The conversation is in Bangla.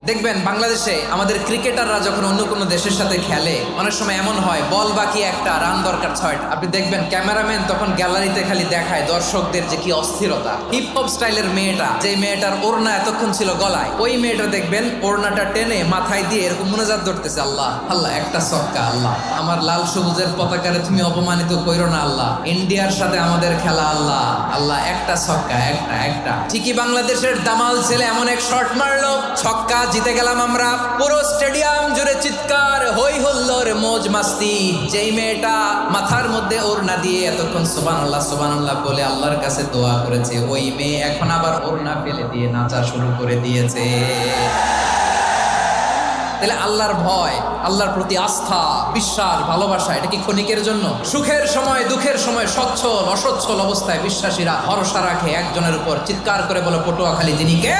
দেখবেন বাংলাদেশে আমাদের ক্রিকেটাররা যখন অন্য কোনো দেশের সাথে খেলে অনেক সময় এমন হয় বল বাকি একটা, রান দরকার 6টা। আপনি দেখবেন ক্যামেরাম্যান তখন গ্যালারিতে খালি দেখায় দর্শকদের যে কি অস্থিরতা। হিপ হপ স্টাইলের মেয়েটা, যে মেয়েটার ওড়না এতক্ষণ ছিল গলায়, ওই মেয়েটা দেখবেন ওড়নাটা টেনে মাথায় দিয়ে এরকম মুনাজাত ধরতেছে, আল্লাহ আল্লাহ একটা ছক্কা, আল্লাহ আমার লাল সবুজের পতাকারে তুমি অপমানিত কইরো না আল্লাহ, ইন্ডিয়ার সাথে আমাদের খেলা আল্লাহ আল্লাহ একটা ছক্কা, একটা একটা। ঠিকই বাংলাদেশের দামাল ছেলে এমন এক শট মারলো, ছক্কা, জিতে গেলাম আমরা। পুরো স্টেডিয়াম জুড়ে চিৎকার, হই হুল্লোড়, মৌজ মাস্তি। যেই মেয়েটা মাথার মধ্যে ওড়না দিয়ে এতক্ষণ সুবহানাল্লাহ সুবহানাল্লাহ বলে আল্লাহর কাছে দোয়া করেছে, ওই মেয়ে এখন আবার ওড়না ফেলে দিয়ে নাচা শুরু করে দিয়েছে। তাহলে আল্লাহর ভয়, আল্লাহর প্রতি আস্থা, বিশ্বাস, ভালোবাসা, এটা কি ক্ষণিকের জন্য? সুখের সময় দুঃখের সময় সচ্ছল অসচ্ছল অবস্থায় বিশ্বাসীরা ভরসা রাখে একজনের উপর। চিৎকার করে বলো পটুয়াখালী যিনি কে?